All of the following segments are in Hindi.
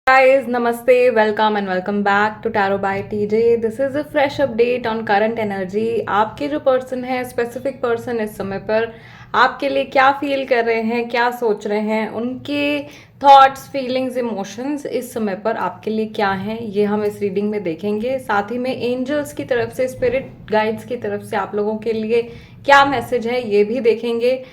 Guys, namaste, welcome and welcome back to Tarot by TJ. This is a fresh update on current energy. आपके जो पर्सन है, स्पेसिफिक पर्सन इस समय पर आपके लिए क्या फील कर रहे हैं, क्या सोच रहे हैं, उनके थॉट्स, फीलिंग्स, इमोशंस इस समय पर आपके लिए क्या हैं, ये हम इस रीडिंग में देखेंगे। साथ ही में एंजल्स की तरफ से, स्पिरिट गाइड्स की तरफ से आप लोगों के लिए क्या मैसेज है, ये भी देखेंगे।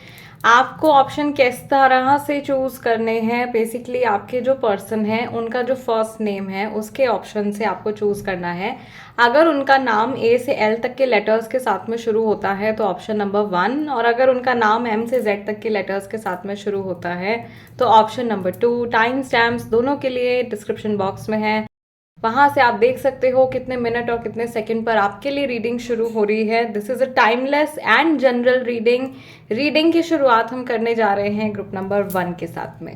आपको ऑप्शन किस तरह से चूज करने हैं, बेसिकली आपके जो पर्सन है उनका जो फर्स्ट नेम है उसके ऑप्शन से आपको चूज करना है। अगर उनका नाम ए से एल तक के लेटर्स के साथ में शुरू होता है तो ऑप्शन नंबर 1, और अगर उनका नाम एम से जेड तक के लेटर्स के साथ में शुरू होता है तो ऑप्शन नंबर 2। टाइम स्टैम्प्स दोनों के लिए डिस्क्रिप्शन बॉक्स में है, वहां से आप देख सकते हो कितने मिनट और कितने सेकंड पर आपके लिए रीडिंग शुरू हो रही है। This is a timeless and general reading की शुरुआत हम करने जा रहे हैं ग्रुप नंबर 1 के साथ में।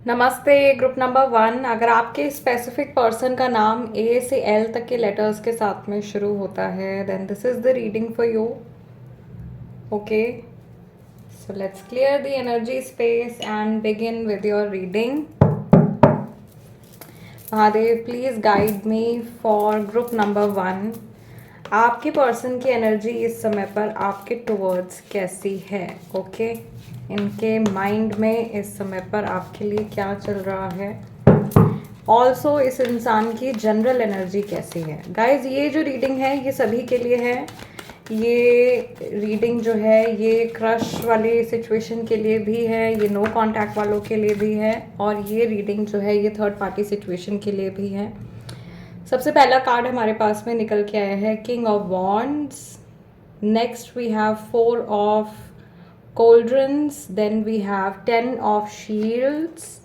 नमस्ते ग्रुप नंबर 1, अगर आपके स्पेसिफिक पर्सन का नाम ए से एल तक के लेटर्स के साथ में शुरू होता है then this is the reading for you. Okay, so let's clear the energy space and begin with your reading. Mahadev please guide me for group number 1। आपके पर्सन की एनर्जी इस समय पर आपके टुवर्ड्स कैसी है? ओके, इनके माइंड में इस समय पर आपके लिए क्या चल रहा है? ऑल्सो इस इंसान की जनरल एनर्जी कैसी है? गाइज, ये जो रीडिंग है ये सभी के लिए है। ये रीडिंग जो है ये क्रश वाली सिचुएशन के लिए भी है, ये नो कांटेक्ट वालों के लिए भी है, और ये रीडिंग जो है ये थर्ड पार्टी सिचुएशन के लिए भी है। सबसे पहला कार्ड हमारे पास में निकल के आया है king of wands. Next we have 4 of cauldrons, then we have 10 of shields.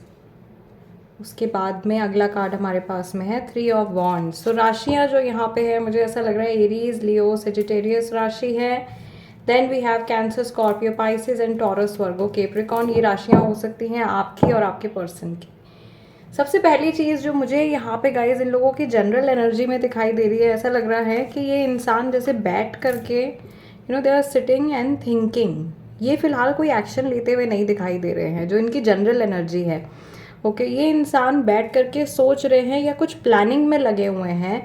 उसके बाद में अगला कार्ड हमारे पास में है 3 ऑफ वॉन्ड्स। तो राशियां जो यहाँ पे है मुझे ऐसा लग रहा है एरीज, लियो, सेजिटेरियस राशि है। Then we have Cancer, Scorpio, Pisces and Taurus, Virgo, Capricorn. ये राशियां हो सकती हैं आपकी और आपके पर्सन की। सबसे पहली चीज़ जो मुझे यहाँ पे गाइज इन लोगों की जनरल एनर्जी में दिखाई दे रही है, ऐसा लग रहा है कि ये इंसान जैसे बैठ करके they are sitting and thinking. ये फिलहाल कोई एक्शन लेते हुए नहीं दिखाई दे रहे हैं, जो इनकी जनरल एनर्जी है। ओके, ये इंसान बैठ करके सोच रहे हैं या कुछ प्लानिंग में लगे हुए हैं।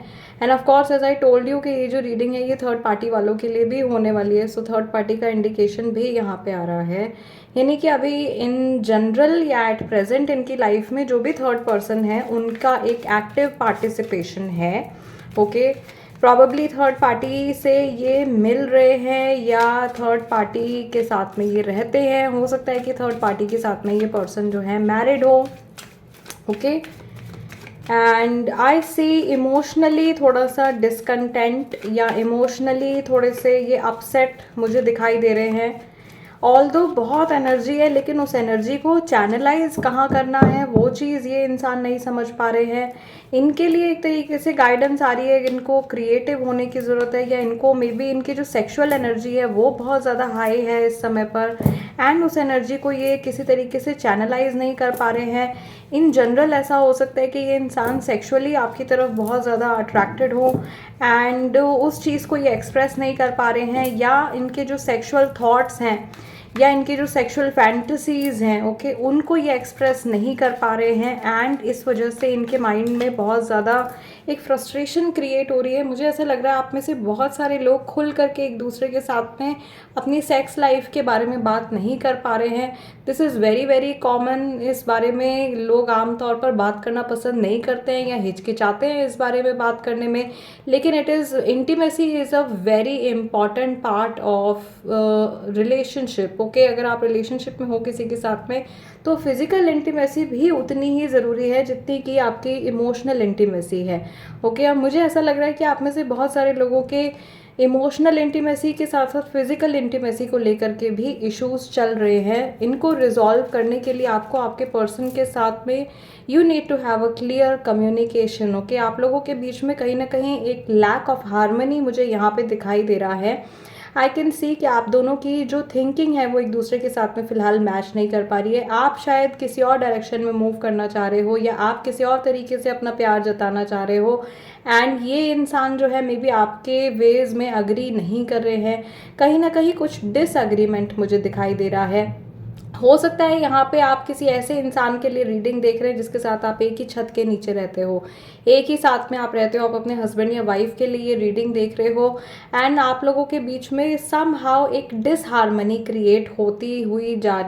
And of course as I told you कि ये जो रीडिंग है ये थर्ड पार्टी वालों के लिए भी होने वाली है, सो थर्ड पार्टी का इंडिकेशन भी यहाँ पे आ रहा है। यानी कि अभी इन जनरल या एट प्रेजेंट इनकी लाइफ में जो भी थर्ड पर्सन है उनका एक एक्टिव पार्टिसिपेशन है। ओके, प्रॉबेबली थर्ड पार्टी से ये मिल रहे हैं या थर्ड पार्टी के साथ में ये रहते हैं। हो सकता है कि थर्ड पार्टी के साथ में ये पर्सन जो है मैरिड हो। Okay, and I see emotionally थोड़ा सा डिसकंटेंट या इमोशनली थोड़े से ये अपसेट मुझे दिखाई दे रहे हैं। ऑल्दो बहुत एनर्जी है लेकिन उस एनर्जी को चैनलाइज कहाँ करना है वो चीज़ ये इंसान नहीं समझ पा रहे हैं। इनके लिए एक तरीके से गाइडेंस आ रही है, इनको क्रिएटिव होने की ज़रूरत है, या इनको मे बी इनकी जो सेक्सुअल एनर्जी है वो बहुत ज़्यादा हाई है इस समय पर, एंड उस एनर्जी को ये किसी तरीके से चैनलाइज नहीं कर पा रहे हैं। इन जनरल ऐसा हो सकता है कि ये इंसान सेक्सुअली आपकी तरफ बहुत ज़्यादा अट्रैक्टेड हो एंड उस चीज़ को ये एक्सप्रेस नहीं कर पा रहे हैं, या इनके जो सेक्सुअल थॉट्स हैं या इनकी जो सेक्सुअल फैंटेसीज हैं ओके उनको ये एक्सप्रेस नहीं कर पा रहे हैं, एंड इस वजह से इनके माइंड में बहुत ज़्यादा एक फ्रस्ट्रेशन क्रिएट हो रही है। मुझे ऐसा लग रहा है आप में से बहुत सारे लोग खुल करके एक दूसरे के साथ में अपनी सेक्स लाइफ के बारे में बात नहीं कर पा रहे हैं। This is very very common. इस बारे में लोग आमतौर पर बात करना पसंद नहीं करते हैं या हिचकिचाते हैं इस बारे में बात करने में, लेकिन it is intimacy is a very important part of relationship. Okay, अगर आप रिलेशनशिप में हो किसी के साथ में तो फिजिकल इंटीमेसी भी उतनी ही ज़रूरी है जितनी कि आपकी इमोशनल इंटीमेसी है। ओके, अब मुझे ऐसा लग रहा है कि आप में से बहुत सारे लोगों के इमोशनल इंटीमेसी के साथ साथ फिजिकल इंटीमेसी को लेकर के भी इश्यूज चल रहे हैं। इनको रिजॉल्व करने के लिए आपको आपके पर्सन के साथ में you need to have a clear communication. Okay, आप लोगों के बीच में कहीं ना कहीं एक लैक ऑफ हार्मनी मुझे यहाँ पे दिखाई दे रहा है। आई कैन सी कि आप दोनों की जो थिंकिंग है वो एक दूसरे के साथ में फिलहाल मैच नहीं कर पा रही है। आप शायद किसी और डायरेक्शन में मूव करना चाह रहे हो या आप किसी और तरीके से अपना प्यार जताना चाह रहे हो, एंड ये इंसान जो है मे बी आपके वेज में अग्री नहीं कर रहे हैं। कहीं ना कहीं कुछ डिसएग्रीमेंट मुझे दिखाई दे रहा है। हो सकता है यहाँ पे आप किसी ऐसे इंसान के लिए रीडिंग देख रहे हैं जिसके साथ आप एक ही छत के नीचे रहते हो, एक ही साथ में आप रहते हो, आप अपने हस्बैंड या वाइफ के लिए ये रीडिंग देख रहे हो, एंड आप लोगों के बीच में सम हाउ एक डिसहार्मनी क्रिएट होती जा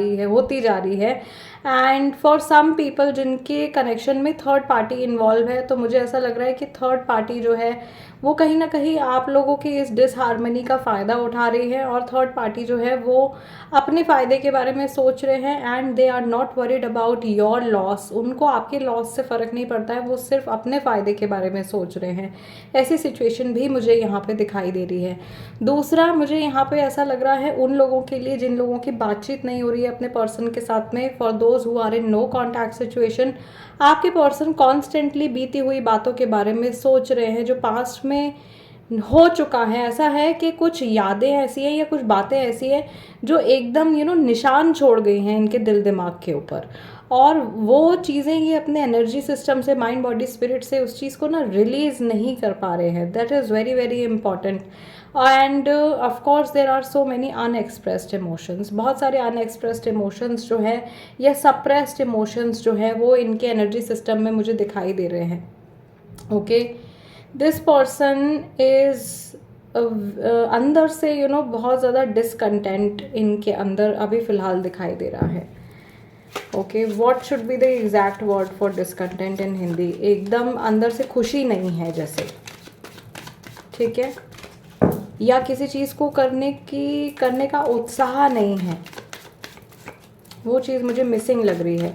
रही है। एंड फॉर सम पीपल जिनके कनेक्शन में थर्ड पार्टी इन्वॉल्व है, तो मुझे ऐसा लग रहा है कि थर्ड पार्टी जो है वो कहीं ना कहीं आप लोगों की इस डिसहार्मनी का फ़ायदा उठा रही है, और थर्ड पार्टी जो है वो अपने फ़ायदे के बारे में सोच रहे हैं, and they are not worried about your loss. उनको आपके लॉस से फ़र्क नहीं पड़ता है, वो सिर्फ अपने फ़ायदे के बारे में सोच रहे हैं। ऐसी सिचुएशन भी मुझे यहाँ पे दिखाई दे रही है। दूसरा, मुझे यहाँ पे ऐसा लग रहा है उन लोगों के लिए जिन लोगों की बातचीत नहीं हो रही है अपने पर्सन के साथ में, for those who are in no contact situation, आपके पर्सन कॉन्स्टेंटली बीती हुई बातों के बारे में सोच रहे हैं जो पास्ट में हो चुका है। ऐसा है कि कुछ यादें ऐसी हैं या कुछ बातें ऐसी हैं जो एकदम निशान छोड़ गई हैं इनके दिल दिमाग के ऊपर, और वो चीज़ें ये अपने एनर्जी सिस्टम से, माइंड बॉडी स्पिरिट से उस चीज़ को ना रिलीज़ नहीं कर पा रहे हैं। That is very very important. And of course there are so many unexpressed emotions, बहुत सारे अनएक्सप्रेस्ड इमोशंस जो है या सप्रेस्ड इमोशंस जो है वो इनके एनर्जी सिस्टम में मुझे दिखाई दे रहे हैं। ओके, दिस पर्सन इज अंदर से बहुत ज़्यादा डिसकंटेंट इनके अंदर अभी फ़िलहाल दिखाई दे रहा है। Okay, what should be the exact word for discontent in Hindi? एकदम अंदर से खुशी नहीं है जैसे, ठीक है, या किसी चीज़ को करने का उत्साह नहीं है, वो चीज़ मुझे मिसिंग लग रही है।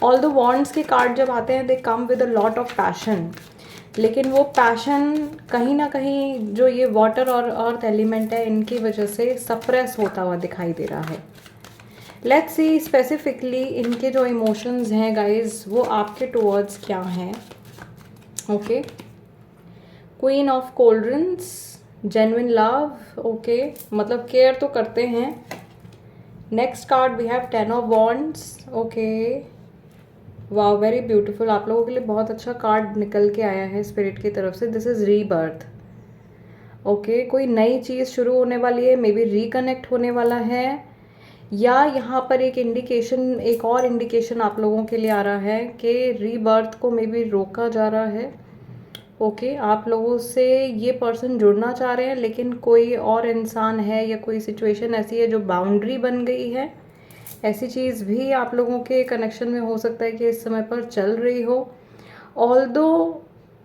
ऑल द वॉन्ड्स के कार्ड जब आते हैं they come with a lot of passion, लेकिन वो पैशन कहीं ना कहीं जो ये वाटर और अर्थ एलिमेंट है इनकी वजह से सप्रेस होता हुआ दिखाई दे रहा है। लेट्स सी स्पेसिफिकली इनके जो इमोशंस हैं गाइस वो आपके टुवर्ड्स क्या हैं। Okay, queen of cauldrons, genuine love, okay, मतलब केयर तो करते हैं। Next card we have 10 of wands. Okay, वाह, वेरी ब्यूटीफुल, आप लोगों के लिए बहुत अच्छा कार्ड निकल के आया है स्पिरिट की तरफ से। This is rebirth. ओके, कोई नई चीज़ शुरू होने वाली है, मे बी रिकनेक्ट होने वाला है, या यहाँ पर एक और इंडिकेशन आप लोगों के लिए आ रहा है कि रीबर्थ को मे बी रोका जा रहा है। ओके, आप लोगों से ये पर्सन जुड़ना चाह रहे हैं, लेकिन कोई और इंसान है या कोई सिचुएशन ऐसी है जो बाउंड्री बन गई है। ऐसी चीज़ भी आप लोगों के कनेक्शन में हो सकता है कि इस समय पर चल रही हो। ऑल्दो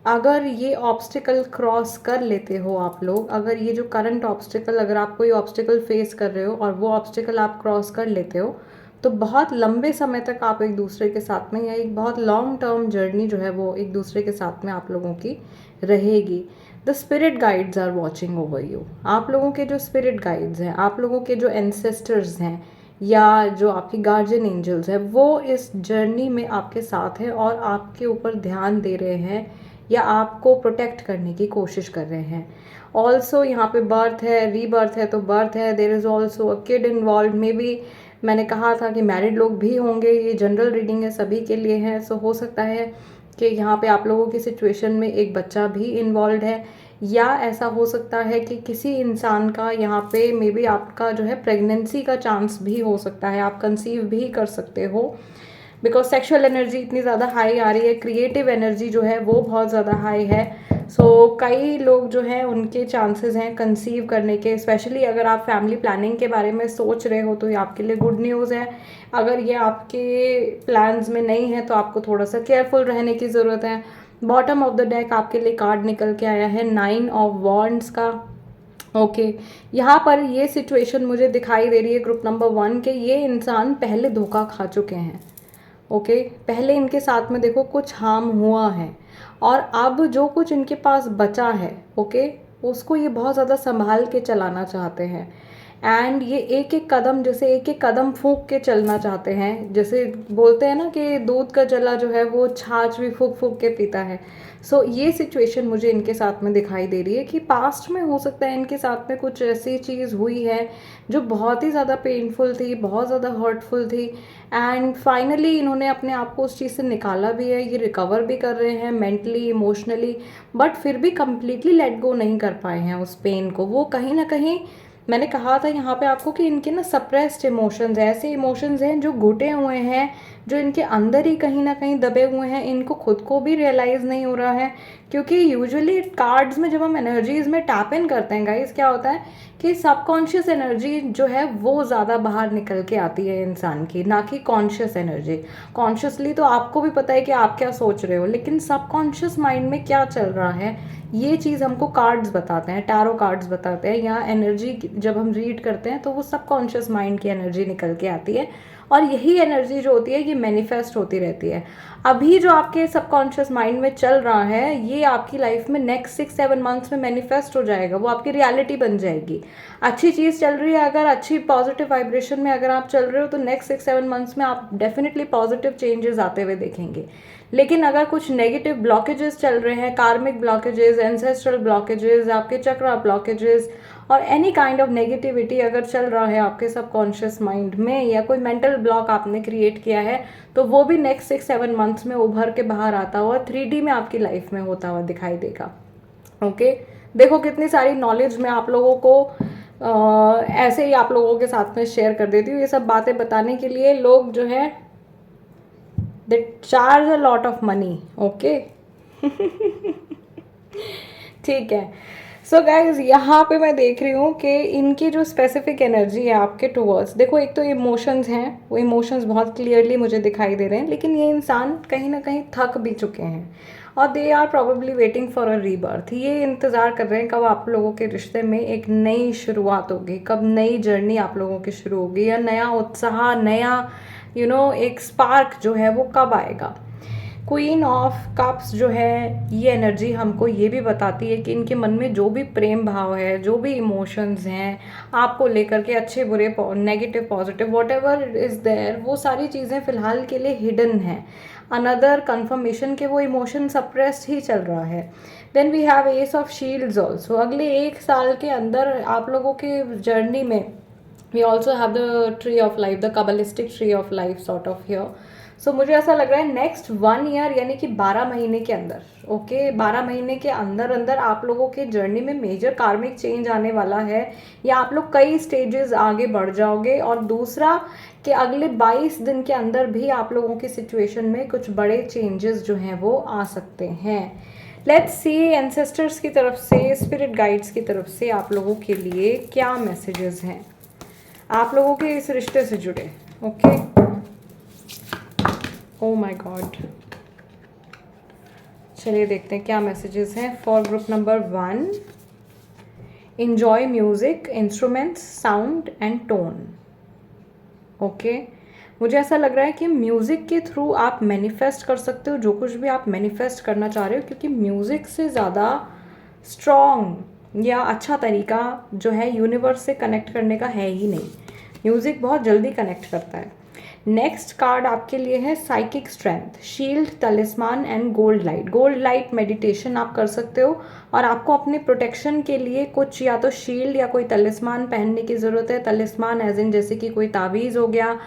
अगर ये ऑब्स्टिकल क्रॉस कर लेते हो आप लोग, अगर ये जो करंट ऑब्स्टिकल, अगर आप कोई ऑब्स्टिकल फेस कर रहे हो और वो ऑब्स्टिकल आप क्रॉस कर लेते हो, तो बहुत लंबे समय तक आप एक दूसरे के साथ में, या एक बहुत लॉन्ग टर्म जर्नी जो है वो एक दूसरे के साथ में आप लोगों की रहेगी। The spirit guides are watching over you. आप लोगों के जो स्पिरिट गाइड्स हैं, आप लोगों के जो एंसेस्टर्स हैं या जो आपकी गार्जियन एंजल्स हैं, वो इस जर्नी में आपके साथ हैं और आपके ऊपर ध्यान दे रहे हैं या आपको प्रोटेक्ट करने की कोशिश कर रहे हैं। ऑल्सो यहाँ पे बर्थ है, रीबर्थ है, तो बर्थ है, there is also a kid involve. May be मैंने कहा था कि मैरिड लोग भी होंगे, ये जनरल रीडिंग है, सभी के लिए है। सो हो सकता है कि यहाँ पे आप लोगों की सिचुएशन में एक बच्चा भी इन्वॉल्व है, या ऐसा हो सकता है कि किसी इंसान का यहाँ पे मे बी आपका जो है प्रेगनेंसी का चांस भी हो सकता है, आप कंसीव भी कर सकते हो, बिकॉज सेक्शुअल एनर्जी इतनी ज़्यादा हाई आ रही है, क्रिएटिव एनर्जी जो है वो बहुत ज़्यादा हाई है। सो कई लोग जो हैं उनके चांसेस हैं कंसीव करने के, स्पेशली अगर आप फैमिली प्लानिंग के बारे में सोच रहे हो तो ये आपके लिए गुड न्यूज़ है। अगर ये आपके प्लान्स में नहीं है तो आपको थोड़ा सा केयरफुल रहने की ज़रूरत है। बॉटम ऑफ द डेक आपके लिए कार्ड निकल के आया है 9 ऑफ वॉन्ड्स का। ओके, यहाँ पर ये सिचुएशन मुझे दिखाई दे रही है ग्रुप नंबर 1 के ये इंसान पहले धोखा खा चुके हैं। ओके, पहले इनके साथ में देखो कुछ हार्म हुआ है, और अब जो कुछ इनके पास बचा है, ओके, उसको ये बहुत ज़्यादा संभाल के चलाना चाहते हैं। एंड ये एक एक कदम, जैसे एक एक कदम फूंक के चलना चाहते हैं, जैसे बोलते हैं ना कि दूध का जला जो है वो छाछ भी फूंक फूंक के पीता है। सो ये सिचुएशन मुझे इनके साथ में दिखाई दे रही है कि पास्ट में हो सकता है इनके साथ में कुछ ऐसी चीज़ हुई है जो बहुत ही ज़्यादा पेनफुल थी, बहुत ज़्यादा हर्टफुल थी, एंड फाइनली इन्होंने अपने आप को उस चीज़ से निकाला भी है, ये रिकवर भी कर रहे हैं मेंटली, इमोशनली, बट फिर भी कम्प्लीटली लेट गो नहीं कर पाए हैं उस पेन को। वो कहीं ना कहीं मैंने कहा था यहाँ पे आपको कि इनके ना सप्रेस्ड इमोशंस हैं, ऐसे इमोशंस हैं जो घुटे हुए हैं, जो इनके अंदर ही कहीं ना कहीं दबे हुए हैं, इनको खुद को भी रियलाइज़ नहीं हो रहा है। क्योंकि यूजुअली कार्ड्स में जब हम एनर्जीज में टैप इन करते हैं गाइस, क्या होता है कि सबकॉन्शियस एनर्जी जो है वो ज़्यादा बाहर निकल के आती है इंसान की, ना कि कॉन्शियस एनर्जी। कॉन्शियसली तो आपको भी पता है कि आप क्या सोच रहे हो, लेकिन सबकॉन्शियस माइंड में क्या चल रहा है ये चीज़ हमको कार्ड्स बताते हैं, टैरो कार्ड्स बताते हैं, या एनर्जी जब हम रीड करते हैं तो वो सबकॉन्शियस माइंड की एनर्जी निकल के आती है, और यही एनर्जी जो होती है ये मैनिफेस्ट होती रहती है। अभी जो आपके सबकॉन्शियस माइंड में चल रहा है ये आपकी लाइफ में नेक्स्ट 6-7 मंथ्स में मैनिफेस्ट हो जाएगा, वो आपकी रियलिटी बन जाएगी। अच्छी चीज़ चल रही है, अगर अच्छी पॉजिटिव वाइब्रेशन में अगर आप चल रहे हो तो नेक्स्ट 6-7 मंथ्स में आप डेफिनेटली पॉजिटिव चेंजेस आते हुए देखेंगे। लेकिन अगर कुछ नेगेटिव ब्लॉकेजेस चल रहे हैं, कार्मिक ब्लॉकेजेस, एंसेस्ट्रल ब्लॉकेजेस, आपके चक्रा ब्लॉकेजेस और एनी काइंड ऑफ नेगेटिविटी अगर चल रहा है आपके सबकॉन्शियस माइंड में, या कोई मेंटल ब्लॉक आपने क्रिएट किया है, तो वो भी नेक्स्ट 6-7 मंथ्स में उभर के बाहर आता हुआ 3D में आपकी लाइफ में होता हुआ दिखाई देगा। ओके, देखो कितनी सारी नॉलेज मैं आप लोगों को ऐसे ही आप लोगों के साथ में शेयर कर देती हूँ। ये सब बातें बताने के लिए लोग जो है they charge a lot of money. Okay, ठीक है। सो गाइज यहाँ पे मैं देख रही हूँ कि इनकी जो स्पेसिफिक एनर्जी है आपके टूवर्ड्स, देखो एक तो इमोशंस हैं, वो इमोशंस बहुत क्लियरली मुझे दिखाई दे रहे हैं, लेकिन ये इंसान कहीं ना कहीं थक भी चुके हैं और they are probably waiting for a rebirth. ये इंतज़ार कर रहे हैं कब आप लोगों के रिश्ते में एक नई शुरुआत होगी, कब नई जर्नी आप लोगों की शुरू होगी, या नया उत्साह, नया एक स्पार्क जो है वो कब आएगा। क्वीन ऑफ कप्स जो है ये एनर्जी हमको ये भी बताती है कि इनके मन में जो भी प्रेम भाव है, जो भी इमोशंस हैं आपको लेकर के, अच्छे बुरे, negative positive, whatever is there, वो सारी चीज़ें फ़िलहाल के लिए हिडन है। अनदर कन्फर्मेशन के वो इमोशन सप्रेस्ड ही चल रहा है। Then we have ace of shields also. अगले 1 साल के अंदर आप लोगों के जर्नी में we also have the tree of life, the kabbalistic tree of life sort of here. So मुझे ऐसा लग रहा है नेक्स्ट 1 ईयर यानी कि 12 महीने के अंदर, ओके, 12 महीने के अंदर अंदर आप लोगों के जर्नी में मेजर कार्मिक चेंज आने वाला है, या आप लोग कई स्टेजेस आगे बढ़ जाओगे। और दूसरा कि अगले 22 दिन के अंदर भी आप लोगों की सिचुएशन में कुछ बड़े चेंजेस जो हैं वो आ सकते हैं। लेट्स सी एंसेस्टर्स की तरफ से, स्पिरिट गाइड्स की तरफ से आप लोगों के लिए क्या मैसेजेस हैं आप लोगों के इस रिश्ते से जुड़े। ओके, ओ माय गॉड, चलिए देखते हैं क्या मैसेजेस हैं for group number 1। Enjoy music, instruments, sound and tone. Okay, मुझे ऐसा लग रहा है कि म्यूज़िक के थ्रू आप मैनिफेस्ट कर सकते हो जो कुछ भी आप मैनिफेस्ट करना चाह रहे हो, क्योंकि म्यूज़िक से ज़्यादा स्ट्रॉन्ग या अच्छा तरीका जो है यूनिवर्स से कनेक्ट करने का है ही नहीं। म्यूज़िक बहुत जल्दी कनेक्ट करता है। नेक्स्ट कार्ड आपके लिए है psychic strength, shield, talisman and gold light. Gold light meditation आप कर सकते हो, और आपको अपने प्रोटेक्शन के लिए कुछ या तो शील्ड या कोई तलिस्मान पहनने की ज़रूरत है। तलिस्मान एज इन जैसे कि कोई तावीज़ हो गया,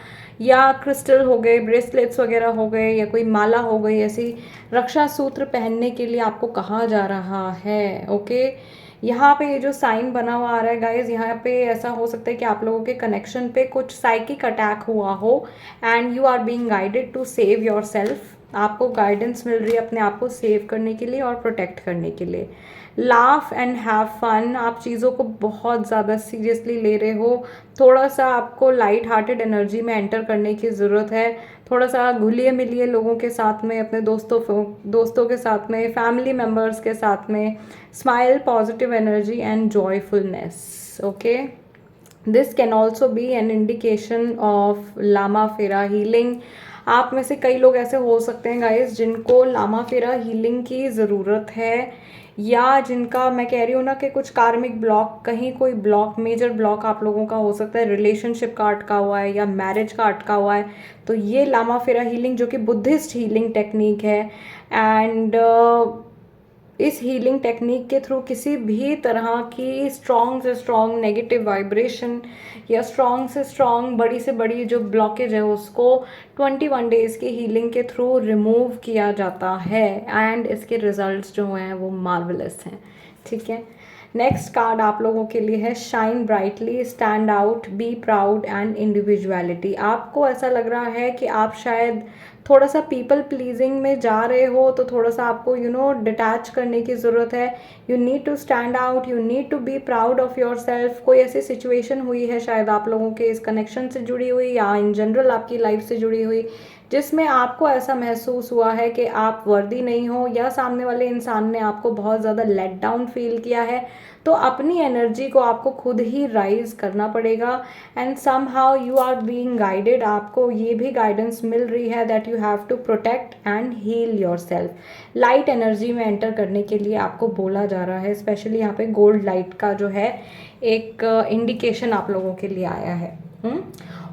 या क्रिस्टल हो गए, ब्रेसलेट्स वगैरह हो गए, या कोई माला हो गई, ऐसी रक्षा सूत्र पहनने के लिए आपको कहा जा रहा है। ओके, यहाँ पे ये जो साइन बना हुआ आ रहा है गाइज, यहाँ पे ऐसा हो सकता है कि आप लोगों के कनेक्शन पे कुछ साइकिक अटैक हुआ हो and you are being guided to save yourself. आपको गाइडेंस मिल रही है अपने आप को सेव करने के लिए और प्रोटेक्ट करने के लिए। लाफ एंड हैव फन, आप चीज़ों को बहुत ज़्यादा सीरियसली ले रहे हो, थोड़ा सा आपको लाइट हार्टेड एनर्जी में एंटर करने की ज़रूरत है। थोड़ा सा घुलिए मिलिए लोगों के साथ में, अपने दोस्तों के साथ में, फैमिली मेम्बर्स के साथ में। Smile, positive energy and joyfulness. Okay, this can also be an indication of Lama Fera healing. आप में से कई लोग ऐसे हो सकते हैं गाइस जिनको लामा फेरा हीलिंग की ज़रूरत है, या जिनका मैं कह रही हूँ ना कि कुछ कार्मिक ब्लॉक, कहीं कोई ब्लॉक, मेजर ब्लॉक आप लोगों का हो सकता है, रिलेशनशिप का अटका हुआ है या मैरिज का अटका हुआ है। तो ये लामा फेरा हीलिंग जो कि बुद्धिस्ट हीलिंग टेक्निक है, एंड इस हीलिंग टेक्निक के थ्रू किसी भी तरह की स्ट्रॉन्ग से स्ट्रॉन्ग नेगेटिव वाइब्रेशन या स्ट्रॉन्ग से स्ट्रॉन्ग बड़ी से बड़ी जो ब्लॉकेज है उसको 21 डेज़ की हीलिंग के थ्रू रिमूव किया जाता है, एंड इसके रिजल्ट्स जो हैं वो मार्वलस हैं। ठीक है, नेक्स्ट कार्ड आप लोगों के लिए है shine brightly, stand out, be proud and individuality. आपको ऐसा लग रहा है कि आप शायद थोड़ा सा पीपल प्लीजिंग में जा रहे हो, तो थोड़ा सा आपको डिटैच करने की ज़रूरत है। You need to stand out, you need to be proud of yourself. कोई ऐसी सिचुएशन हुई है शायद आप लोगों के इस कनेक्शन से जुड़ी हुई या इन जनरल आपकी लाइफ से जुड़ी हुई, जिसमें आपको ऐसा महसूस हुआ है कि आप वर्दी नहीं हो, या सामने वाले इंसान ने आपको बहुत ज़्यादा लेट डाउन फील किया है। तो अपनी एनर्जी को आपको खुद ही राइज करना पड़ेगा। And somehow you are being guided, आपको ये भी गाइडेंस मिल रही है that you have to protect and heal yourself. Light energy में एंटर करने के लिए आपको बोला जा रहा है। स्पेशली यहाँ पे गोल्ड लाइट का जो है एक इंडिकेशन आप लोगों के लिए आया है।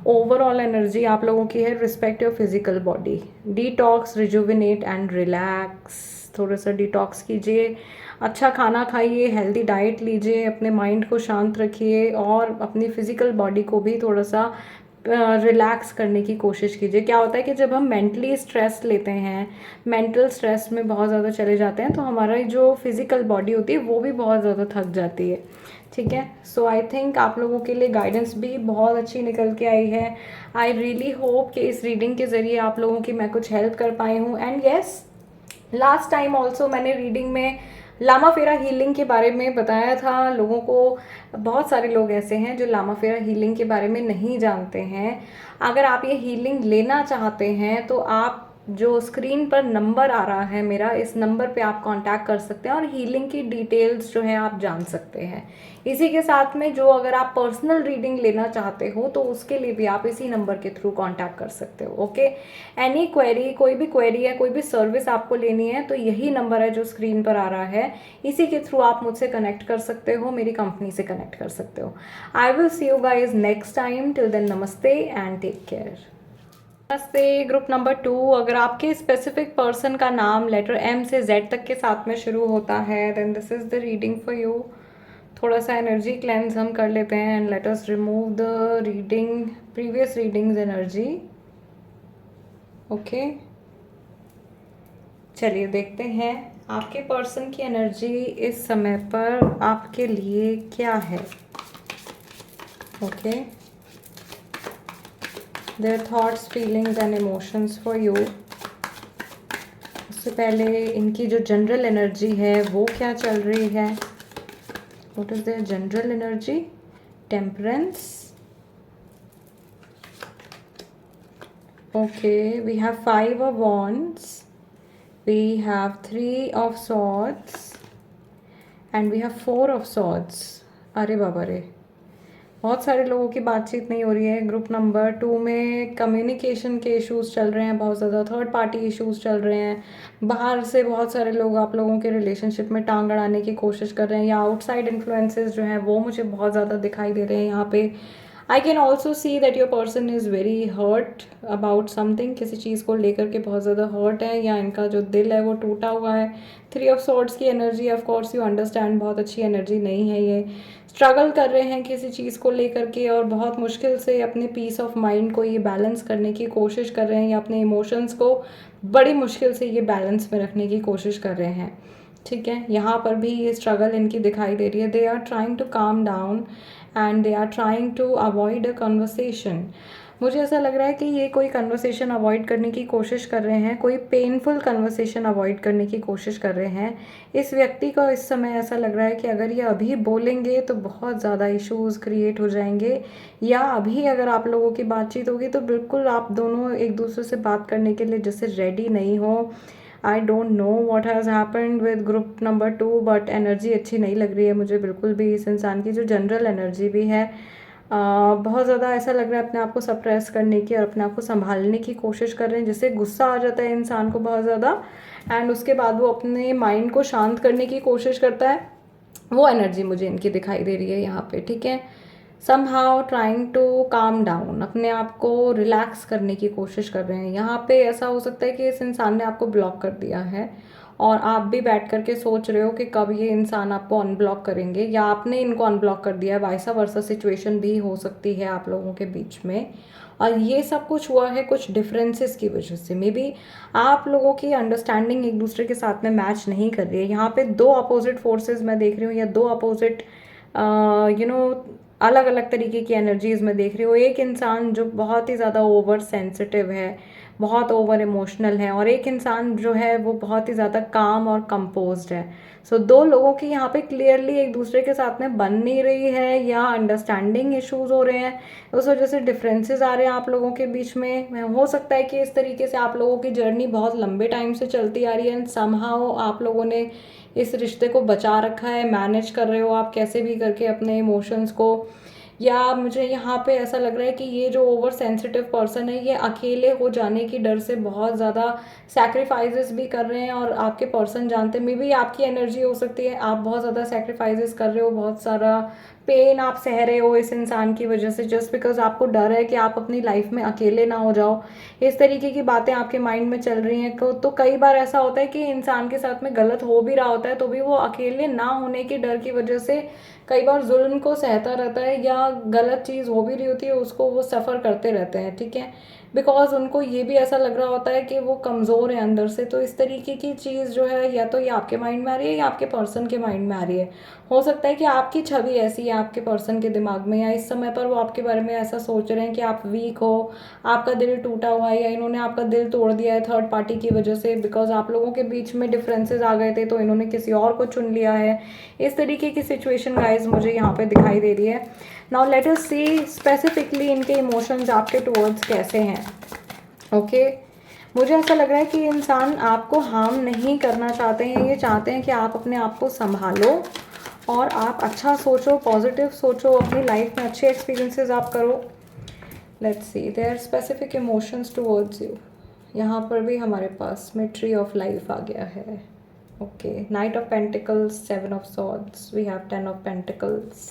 ओवरऑल एनर्जी आप लोगों की है respect your physical body, detox, rejuvenate and relax. थोड़ा सा डिटॉक्स कीजिए, अच्छा खाना खाइए, हेल्दी डाइट लीजिए, अपने माइंड को शांत रखिए और अपनी फिजिकल बॉडी को भी थोड़ा सा रिलैक्स करने की कोशिश कीजिए। क्या होता है कि जब हम मेंटली स्ट्रेस लेते हैं, मेंटल स्ट्रेस में बहुत ज़्यादा चले जाते हैं, तो हमारा जो फिजिकल बॉडी होती है वो भी बहुत ज़्यादा थक जाती है। ठीक है, सो आई थिंक आप लोगों के लिए गाइडेंस भी बहुत अच्छी निकल के आई है। आई रियली होप कि इस रीडिंग के ज़रिए आप लोगों की मैं कुछ हेल्प कर पाई हूँ। And yes, last time also मैंने रीडिंग में लामा फेरा हीलिंग के बारे में बताया था लोगों को। बहुत सारे लोग ऐसे हैं जो लामा फेरा हीलिंग के बारे में नहीं जानते हैं। अगर आप ये हीलिंग लेना चाहते हैं तो आप जो स्क्रीन पर नंबर आ रहा है मेरा, इस नंबर पे आप कांटेक्ट कर सकते हैं और हीलिंग की डिटेल्स जो है आप जान सकते हैं। इसी के साथ में जो अगर आप पर्सनल रीडिंग लेना चाहते हो तो उसके लिए भी आप इसी नंबर के थ्रू कांटेक्ट कर सकते हो। ओके, एनी क्वेरी, कोई भी क्वेरी है, कोई भी सर्विस आपको लेनी है, तो यही नंबर है जो स्क्रीन पर आ रहा है, इसी के थ्रू आप मुझसे कनेक्ट कर सकते हो, मेरी कंपनी से कनेक्ट कर सकते हो। I will see you guys next time. Till then नमस्ते एंड टेक केयर। नमस्ते ग्रुप नंबर 2। अगर आपके स्पेसिफिक पर्सन का नाम लेटर एम से जेड तक के साथ में शुरू होता है then this is the reading for you. थोड़ा सा एनर्जी क्लेंस हम कर लेते हैं and let us remove the reading, previous readings energy. Okay, चलिए देखते हैं आपके पर्सन की एनर्जी इस समय पर आपके लिए क्या है। Okay, their thoughts, feelings and emotions for you. उससे पहले इनकी जो जनरल एनर्जी है वो क्या चल रही है। What is there general energy? Temperance. Okay, we have 5 of wands, we have 3 of swords and we have 4 of swords। अरे बाबा रे, बहुत सारे लोगों की बातचीत नहीं हो रही है। ग्रुप नंबर 2 में कम्युनिकेशन के इश्यूज चल रहे हैं, बहुत ज़्यादा थर्ड पार्टी इश्यूज चल रहे हैं। बाहर से बहुत सारे लोग आप लोगों के रिलेशनशिप में टांग अड़ाने की कोशिश कर रहे हैं, या आउटसाइड इन्फ्लुएंसेस जो हैं वो मुझे बहुत ज़्यादा दिखाई दे रहे हैं यहाँ पे। I can also see that your person is very hurt about something, किसी चीज़ को लेकर के बहुत ज़्यादा हर्ट है, या इनका जो दिल है वो टूटा हुआ है। 3 of swords की energy, of course you understand, बहुत अच्छी एनर्जी नहीं है ये। स्ट्रगल कर रहे हैं किसी चीज़ को लेकर के और बहुत मुश्किल से अपने पीस ऑफ माइंड को ये बैलेंस करने की कोशिश कर रहे हैं, या अपने इमोशंस को बड़ी मुश्किल से ये बैलेंस में रखने की कोशिश कर रहे हैं। ठीक है, यहाँ पर भी ये स्ट्रगल इनकी दिखाई दे रही है। They are trying to calm down and they are trying to avoid a conversation. मुझे ऐसा लग रहा है कि ये कोई कन्वर्सेशन अवॉइड करने की कोशिश कर रहे हैं, कोई पेनफुल कन्वर्सेशन अवॉइड करने की कोशिश कर रहे हैं। इस व्यक्ति को इस समय ऐसा लग रहा है कि अगर ये अभी बोलेंगे तो बहुत ज़्यादा इश्यूज़ क्रिएट हो जाएंगे, या अभी अगर आप लोगों की बातचीत होगी तो बिल्कुल आप दोनों एक दूसरे से बात करने के लिए जैसे रेडी नहीं हो। I don't know what has happened with group number 2, but energy अच्छी नहीं लग रही है मुझे बिल्कुल भी। इस इंसान की जो जनरल एनर्जी भी है बहुत ज़्यादा ऐसा लग रहा है अपने आप को सप्रेस करने की और अपने आप को संभालने की कोशिश कर रहे हैं, जिससे गुस्सा आ जाता है इंसान को बहुत ज़्यादा, एंड उसके बाद वो अपने माइंड को शांत करने की कोशिश करता है। वो एनर्जी मुझे इनकी दिखाई दे रही है यहाँ पे। ठीक है, somehow trying to calm down, अपने आप को रिलैक्स करने की कोशिश कर रहे हैं। यहाँ पे ऐसा हो सकता है कि इस इंसान ने आपको ब्लॉक कर दिया है और आप भी बैठ करके सोच रहे हो कि कब ये इंसान आपको अनब्लॉक करेंगे, या आपने इनको अनब्लॉक कर दिया है। वाइसा वर्सा सिचुएशन भी हो सकती है आप लोगों के बीच में। और ये सब कुछ हुआ है कुछ डिफरेंसेस की वजह से। मे बी आप लोगों की अंडरस्टैंडिंग एक दूसरे के साथ में मैच नहीं कर रही है। यहाँ पे दो अपोजिट फोर्सेस मैं देख रही हूँ, या दो अपोजिट अलग अलग तरीके की एनर्जीज में देख रही हूँ। एक इंसान जो बहुत ही ज़्यादा ओवर सेंसिटिव है, बहुत ओवर इमोशनल है, और एक इंसान जो है वो बहुत ही ज़्यादा काम और कंपोज्ड है। सो दो लोगों की यहाँ पे क्लियरली एक दूसरे के साथ में बन नहीं रही है, या अंडरस्टैंडिंग इश्यूज हो रहे हैं, उस वजह से डिफरेंसेस आ रहे हैं आप लोगों के बीच में। हो सकता है कि इस तरीके से आप लोगों की जर्नी बहुत लंबे टाइम से चलती आ रही है, एंड समहाउ आप लोगों ने इस रिश्ते को बचा रखा है, मैनेज कर रहे हो आप कैसे भी करके अपने इमोशंस को। या मुझे यहाँ पे ऐसा लग रहा है कि ये जो ओवर सेंसिटिव पर्सन है, ये अकेले हो जाने की डर से बहुत ज़्यादा सैक्रिफाइसेस भी कर रहे हैं, और आपके पर्सन जानते हैं। मे बी आपकी एनर्जी हो सकती है, आप बहुत ज़्यादा सैक्रिफाइसेस कर रहे हो, बहुत सारा पेन आप सह रहे हो इस इंसान की वजह से, जस्ट बिकॉज आपको डर है कि आप अपनी लाइफ में अकेले ना हो जाओ। इस तरीके की बातें आपके माइंड में चल रही हैं। तो कई बार ऐसा होता है कि इंसान के साथ में गलत हो भी रहा होता है, तो भी वो अकेले ना होने के डर की वजह से कई बार जुल्म को सहता रहता है, या गलत चीज़ हो भी रही होती है उसको वो सफ़र करते रहते हैं, ठीक है, बिकॉज उनको ये भी ऐसा लग रहा होता है कि वो कमज़ोर है अंदर से। तो इस तरीके की चीज़ जो है, या तो ये आपके माइंड में आ रही है या आपके पर्सन के माइंड में आ रही है। हो सकता है कि आपकी छवि ऐसी है आपके पर्सन के दिमाग में, या इस समय पर वो आपके बारे में ऐसा सोच रहे हैं कि आप वीक हो, आपका दिल टूटा हुआ है, या इन्होंने आपका दिल तोड़ दिया है थर्ड पार्टी की वजह से, बिकॉज आप लोगों के बीच में डिफरेंसेस आ गए थे तो इन्होंने किसी और को चुन लिया है। इस तरीके की सिचुएशन गाइज मुझे यहाँ पे दिखाई दे रही है। नाउ लेट अस सी स्पेसिफिकली इनके इमोशंस आपके टुवर्ड्स कैसे हैं। ओके, मुझे ऐसा लग रहा है कि इंसान आपको हार्म नहीं करना चाहते हैं, ये चाहते हैं कि आप अपने आप को संभालो और आप अच्छा सोचो, पॉजिटिव सोचो, अपनी लाइफ में अच्छे एक्सपीरियंसेस आप करो। Let's see there specific emotions towards you. यहाँ पर भी हमारे पास में ट्री ऑफ लाइफ आ गया है। Okay, knight of pentacles, seven of swords, we have ten of pentacles,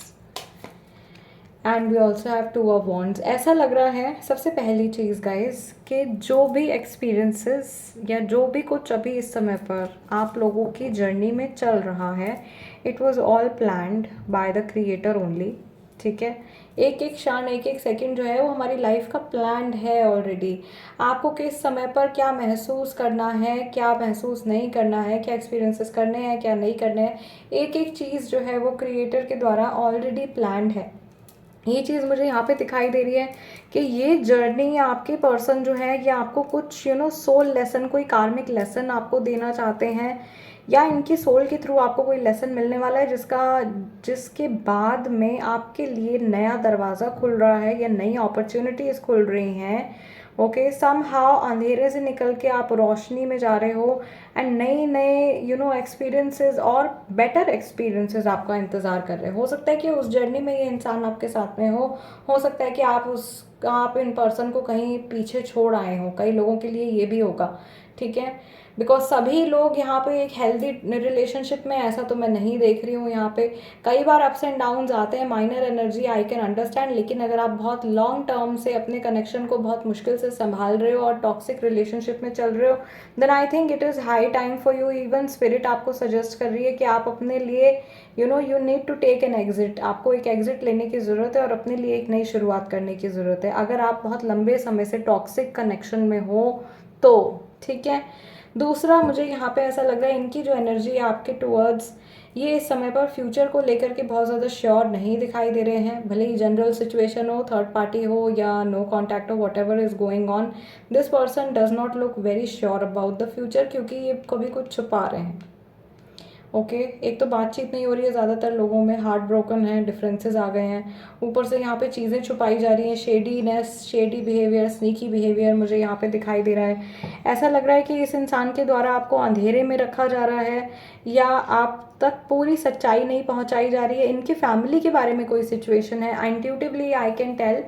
and we also have two of wands. ऐसा लग रहा है सबसे पहली चीज़ गाइज कि जो भी एक्सपीरियंसेस या जो भी कुछ अभी इस समय पर आप लोगों की जर्नी में चल रहा है, it was all planned by the creator only, ठीक है। एक एक क्षण, एक एक सेकंड जो है वो हमारी लाइफ का प्लान्ड है ऑलरेडी। आपको किस समय पर क्या महसूस करना है, क्या महसूस नहीं करना है, क्या एक्सपीरियंसेस करने हैं, क्या नहीं करने हैं, एक एक चीज़ जो है वो क्रिएटर के द्वारा ऑलरेडी प्लान्ड है। ये चीज़ मुझे यहाँ पे दिखाई दे रही है कि ये जर्नी आपके पर्सन जो है, ये आपको कुछ सोल लेसन, कोई कार्मिक लेसन आपको देना चाहते हैं, या इनकी सोल के थ्रू आपको कोई लेसन मिलने वाला है जिसके बाद में आपके लिए नया दरवाज़ा खुल रहा है, या नई अपॉर्चुनिटीज़ खुल रही हैं। ओके, सम हाउ अंधेरे से निकल के आप रोशनी में जा रहे हो, एंड नए नए एक्सपीरियंसेस और बेटर एक्सपीरियंसेस आपका इंतज़ार कर रहे हैं। हो सकता है कि उस जर्नी में ये इंसान आपके साथ में हो सकता है कि आप इन पर्सन को कहीं पीछे छोड़ आए हो, कई लोगों के लिए ये भी होगा, ठीक है, बिकॉज सभी लोग यहाँ पे एक हेल्दी रिलेशनशिप में, ऐसा तो मैं नहीं देख रही हूँ यहाँ पे। कई बार अप्स एंड डाउन्स आते हैं, minor energy, I can understand, लेकिन अगर आप बहुत लॉन्ग टर्म से अपने कनेक्शन को बहुत मुश्किल से संभाल रहे हो और टॉक्सिक रिलेशनशिप में चल रहे हो, then I think it is high time for you. Even spirit आपको सजेस्ट कर रही है कि आप अपने लिए you need to take an exit, आपको एक एग्जिट लेने की ज़रूरत है और अपने लिए एक नई शुरुआत करने की ज़रूरत है, अगर आप बहुत लंबे समय से टॉक्सिक कनेक्शन में हो तो, ठीक है। दूसरा, मुझे यहाँ पे ऐसा लग रहा है इनकी जो एनर्जी है आपके टुवर्ड्स, ये इस समय पर फ्यूचर को लेकर के बहुत ज़्यादा श्योर नहीं दिखाई दे रहे हैं। भले ही जनरल सिचुएशन हो, थर्ड पार्टी हो, या नो कॉन्टैक्ट हो, what ever is going on, this person does not look very sure about the future, क्योंकि ये कभी कुछ छुपा रहे हैं। ओके, एक तो बातचीत नहीं हो रही है ज़्यादातर लोगों में, हार्ट ब्रोकन है, डिफरेंसेस आ गए हैं, ऊपर से यहाँ पे चीज़ें छुपाई जा रही हैं, शेडीनेस, शेडी बिहेवियर, स्नीकी बिहेवियर मुझे यहाँ पे दिखाई दे रहा है। ऐसा लग रहा है कि इस इंसान के द्वारा आपको अंधेरे में रखा जा रहा है, या आप तक पूरी सच्चाई नहीं पहुँचाई जा रही है। इनकी फैमिली के बारे में कोई सिचुएशन है, intuitively I can tell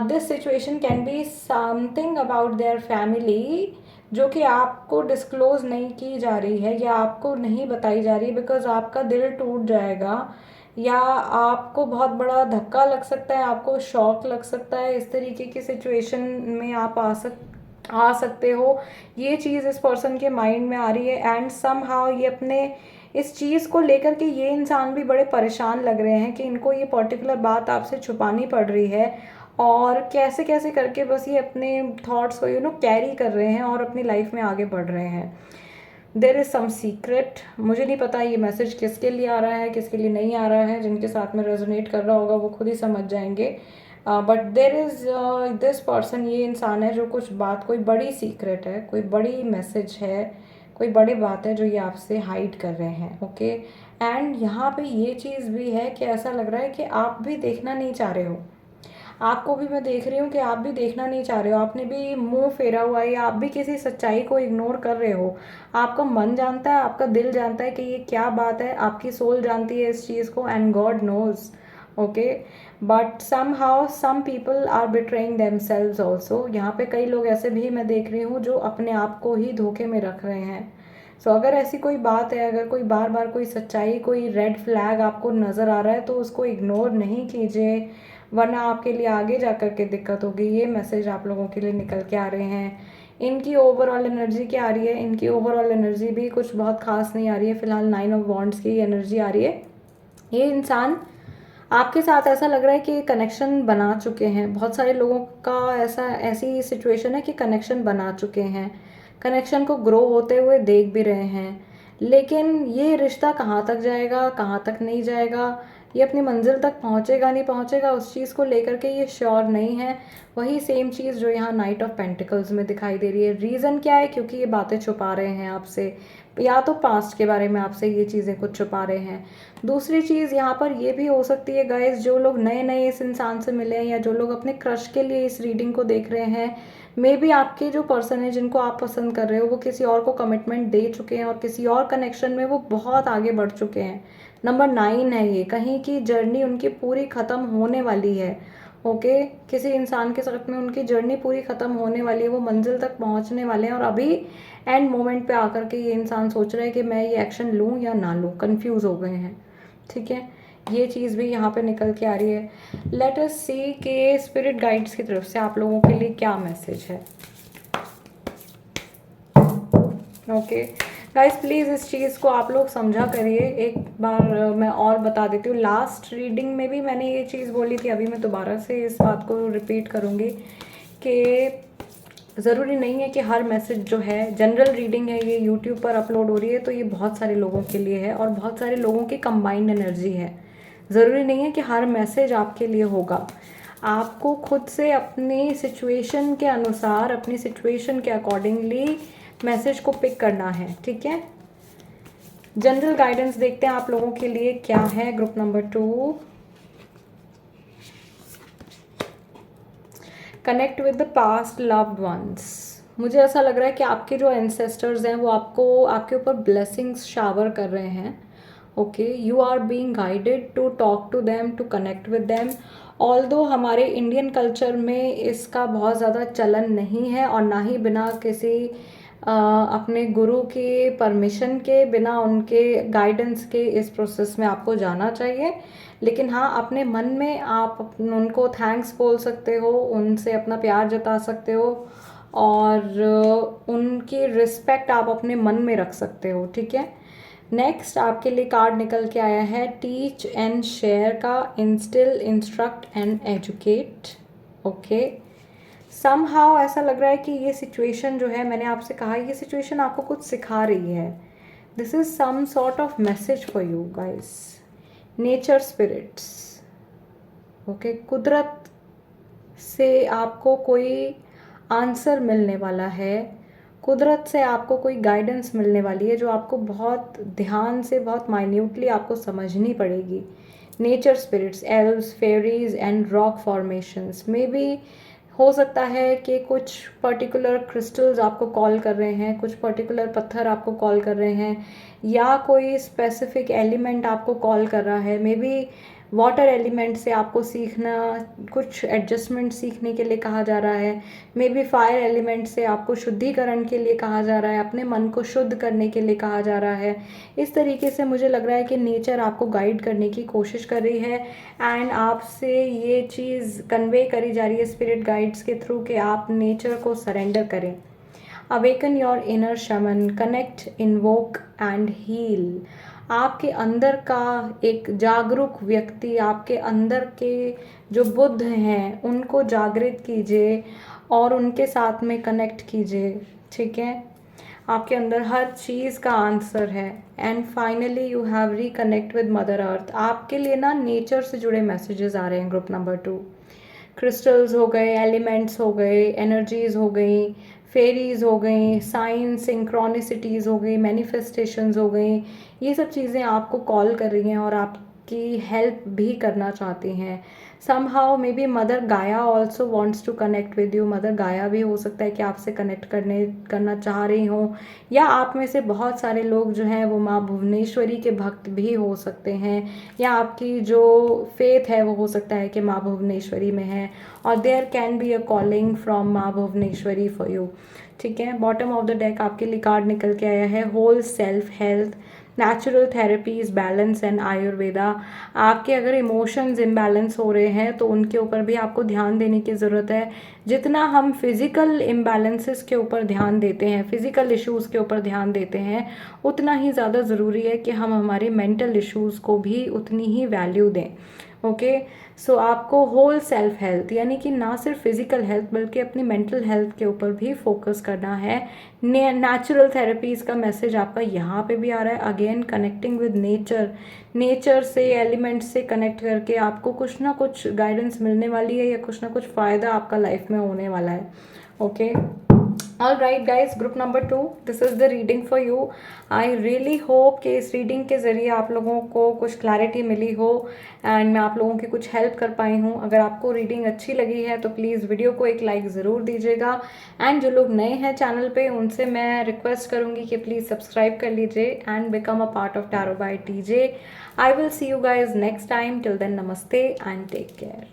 this situation can be something about their family, जो कि आपको डिस्क्लोज नहीं की जा रही है या आपको नहीं बताई जा रही है, बिकॉज आपका दिल टूट जाएगा, या आपको बहुत बड़ा धक्का लग सकता है, आपको शॉक लग सकता है। इस तरीके की सिचुएशन में आप आ सकते हो। ये चीज़ इस पर्सन के माइंड में आ रही है, एंड सम हाउ ये अपने इस चीज़ को लेकर के ये इंसान भी बड़े परेशान लग रहे हैं कि इनको ये पर्टिकुलर बात आपसे छुपानी पड़ रही है, और कैसे कैसे करके बस ये अपने थॉट्स को कैरी कर रहे हैं और अपनी लाइफ में आगे बढ़ रहे हैं। देर इज़ सम सीक्रेट, मुझे नहीं पता ये मैसेज किसके लिए आ रहा है किसके लिए नहीं आ रहा है। जिनके साथ में रेजोनेट कर रहा होगा वो खुद ही समझ जाएंगे। But there is this person, ये इंसान है जो कुछ बात, कोई बड़ी सीक्रेट है, कोई बड़ी मैसेज है, कोई बड़ी बात है जो ये आपसे हाइड कर रहे हैं। ओके, एंड यहाँ पे ये चीज़ भी है कि ऐसा लग रहा है कि आप भी देखना नहीं चाह रहे हो। आपको भी मैं देख रही हूँ कि आप भी देखना नहीं चाह रहे हो, आपने भी मुंह फेरा हुआ है या आप भी किसी सच्चाई को इग्नोर कर रहे हो। आपका मन जानता है, आपका दिल जानता है कि ये क्या बात है, आपकी सोल जानती है इस चीज़ को, and God knows. Okay, but somehow some people are betraying themselves also. यहाँ पे कई लोग ऐसे भी मैं देख रही हूँ जो अपने आप को ही धोखे में रख रहे हैं। सो अगर ऐसी कोई बात है, अगर कोई बार बार कोई सच्चाई, कोई रेड फ्लैग आपको नज़र आ रहा है तो उसको इग्नोर नहीं कीजिए, वरना आपके लिए आगे जा कर के दिक्कत होगी। ये मैसेज आप लोगों के लिए निकल के आ रहे हैं। इनकी ओवरऑल एनर्जी क्या आ रही है, इनकी ओवरऑल एनर्जी भी कुछ बहुत खास नहीं आ रही है। फिलहाल 9 ऑफ वॉन्ड्स की एनर्जी आ रही है। ये इंसान आपके साथ ऐसा लग रहा है कि कनेक्शन बना चुके हैं। बहुत सारे लोगों का ऐसी सिचुएशन है कि कनेक्शन बना चुके हैं, कनेक्शन को ग्रो होते हुए देख भी रहे हैं, लेकिन ये रिश्ता कहाँ तक जाएगा, कहाँ तक नहीं जाएगा, ये अपनी मंजिल तक पहुँचेगा नहीं पहुँचेगा, उस चीज़ को लेकर के ये श्योर नहीं है। वही सेम चीज़ जो यहाँ नाइट ऑफ पेंटिकल्स में दिखाई दे रही है। रीज़न क्या है? क्योंकि ये बातें छुपा रहे हैं आपसे, या तो पास्ट के बारे में आपसे ये चीज़ें कुछ छुपा रहे हैं। दूसरी चीज़ यहाँ पर ये भी हो सकती है गाइस, जो लोग नए नए इस इंसान से मिले हैं या जो लोग अपने क्रश के लिए इस रीडिंग को देख रहे हैं, मे बी आपके जो पर्सन है जिनको आप पसंद कर रहे हो वो किसी और को कमिटमेंट दे चुके हैं और किसी और कनेक्शन में वो बहुत आगे बढ़ चुके हैं। नंबर 9 है ये, कहीं की जर्नी उनकी पूरी ख़त्म होने वाली है। ओके, किसी इंसान के साथ में उनकी जर्नी पूरी ख़त्म होने वाली है, वो मंजिल तक पहुंचने वाले हैं और अभी एंड मोमेंट पे आकर के ये इंसान सोच रहा है कि मैं ये एक्शन लूँ या ना लूँ, कंफ्यूज हो गए हैं। ठीक है, ये चीज़ भी यहाँ पे निकल के आ रही है। लेट अस सी के स्पिरिट गाइड्स की तरफ से आप लोगों के लिए क्या मैसेज है। ओके गाइस, प्लीज़ इस चीज़ को आप लोग समझा करिए। एक बार मैं और बता देती हूँ, लास्ट रीडिंग में भी मैंने ये चीज़ बोली थी, अभी मैं दोबारा से इस बात को रिपीट करूँगी कि ज़रूरी नहीं है कि हर मैसेज जो है, जनरल रीडिंग है, ये यूट्यूब पर अपलोड हो रही है तो ये बहुत सारे लोगों के लिए है और बहुत सारे लोगों की कंबाइंड एनर्जी है। ज़रूरी नहीं है कि हर मैसेज आपके लिए होगा। आपको खुद से अपनी सिचुएशन के अनुसार, अपनी सिचुएशन के अकॉर्डिंगली मैसेज को पिक करना है। ठीक है, जनरल गाइडेंस देखते हैं आप लोगों के लिए क्या है। Group number 2, connect with the past loved ones. मुझे ऐसा लग रहा है कि आपके जो एंसेस्टर्स हैं वो आपको, आपके ऊपर ब्लेसिंग्स शावर कर रहे हैं। Okay, you are being guided to talk to them, to connect with them. Although हमारे इंडियन कल्चर में इसका बहुत ज़्यादा चलन नहीं है और ना ही बिना किसी अपने गुरु के परमिशन के, बिना उनके गाइडेंस के इस प्रोसेस में आपको जाना चाहिए। लेकिन हाँ, अपने मन में आप उनको थैंक्स बोल सकते हो, उनसे अपना प्यार जता सकते हो और उनकी रिस्पेक्ट आप अपने मन में रख सकते हो। ठीक है, नेक्स्ट आपके लिए कार्ड निकल के आया है टीच एंड शेयर का, instil, instruct and educate. Okay, somehow ऐसा लग रहा है कि ये सिचुएशन जो है, मैंने आपसे कहा ये सिचुएशन आपको कुछ सिखा रही है। This is some sort of message for you guys. Nature spirits, okay, कुदरत से आपको कोई आंसर मिलने वाला है, कुदरत से आपको कोई गाइडेंस मिलने वाली है जो आपको बहुत ध्यान से, बहुत माइन्यूटली आपको समझनी पड़ेगी। Nature spirits, elves, fairies and rock formations में भी हो सकता है कि कुछ पर्टिकुलर क्रिस्टल्स आपको कॉल कर रहे हैं, कुछ पर्टिकुलर पत्थर आपको कॉल कर रहे हैं, या कोई स्पेसिफिक एलिमेंट आपको कॉल कर रहा है। मे बी वाटर एलिमेंट से आपको सीखना, कुछ एडजस्टमेंट सीखने के लिए कहा जा रहा है। मे बी फायर एलिमेंट से आपको शुद्धिकरण के लिए कहा जा रहा है, अपने मन को शुद्ध करने के लिए कहा जा रहा है। इस तरीके से मुझे लग रहा है कि नेचर आपको गाइड करने की कोशिश कर रही है एंड आपसे ये चीज़ कन्वे करी जा रही है स्पिरिट गाइड्स के थ्रू कि आप नेचर को सरेंडर करें। अवेकन योर इनर शमन, कनेक्ट, इन्वोक एंड हील। आपके अंदर का एक जागरूक व्यक्ति, आपके अंदर के जो बुद्ध हैं उनको जागृत कीजिए और उनके साथ में कनेक्ट कीजिए, ठीक है। आपके अंदर हर चीज़ का आंसर है। And finally you have reconnect with mother earth. आपके लिए ना नेचर से जुड़े मैसेजेस आ रहे हैं ग्रुप नंबर 2। क्रिस्टल्स हो गए, एलिमेंट्स हो गए, एनर्जीज हो गई, फेरीज हो गई, साइंस, सिंक्रोनिसिटीज़ हो गई, मैनिफेस्टेशंस हो गई। ये सब चीज़ें आपको कॉल कर रही हैं और आपकी हेल्प भी करना चाहती हैं। Somehow maybe Mother Gaia also wants to connect with you. Mother Gaia भी हो सकता है कि आपसे कनेक्ट करना चाह रही हो, या आप में से बहुत सारे लोग जो हैं वो माँ भुवनेश्वरी के भक्त भी हो सकते हैं, या आपकी जो फेथ है वो हो सकता है कि माँ भुवनेश्वरी में है, और there can be a calling from माँ भुवनेश्वरी फॉर यू, ठीक है। बॉटम ऑफ द डेक आपके लिए कार्ड निकल के आया है whole self health, natural therapies, balance and Ayurveda. आपके अगर इमोशंस इम्बैलेंस हो रहे हैं तो उनके ऊपर भी आपको ध्यान देने की ज़रूरत है। जितना हम फिज़िकल इम्बैलेंसेस के ऊपर ध्यान देते हैं, फिज़िकल इश्यूज़ के ऊपर ध्यान देते हैं, उतना ही ज़्यादा ज़रूरी है कि हम हमारे मेंटल इश्यूज़ को भी उतनी ही वैल्यू दें। ओके, सो आपको होल सेल्फ हेल्थ यानी कि ना सिर्फ फिजिकल हेल्थ बल्कि अपनी मेंटल हेल्थ के ऊपर भी फोकस करना है। नेचुरल थेरेपीज का मैसेज आपका यहाँ पे भी आ रहा है। Again connecting with nature, nature से, एलिमेंट्स से कनेक्ट करके आपको कुछ ना कुछ गाइडेंस मिलने वाली है या कुछ ना कुछ फ़ायदा आपका लाइफ में होने वाला है। Okay, all right guys, group number 2, this is the reading for you. I really hope कि इस रीडिंग के ज़रिए आप लोगों को कुछ क्लैरिटी मिली हो एंड मैं आप लोगों की कुछ हेल्प कर पाई हूँ। अगर आपको रीडिंग अच्छी लगी है तो प्लीज़ वीडियो को एक लाइक ज़रूर दीजिएगा, एंड जो लोग नए हैं चैनल पे उनसे मैं रिक्वेस्ट करूँगी कि प्लीज़ सब्सक्राइब कर लीजिए and become a part of tarot by TJ. I will see you guys next time. Till then, नमस्ते एंड टेक केयर।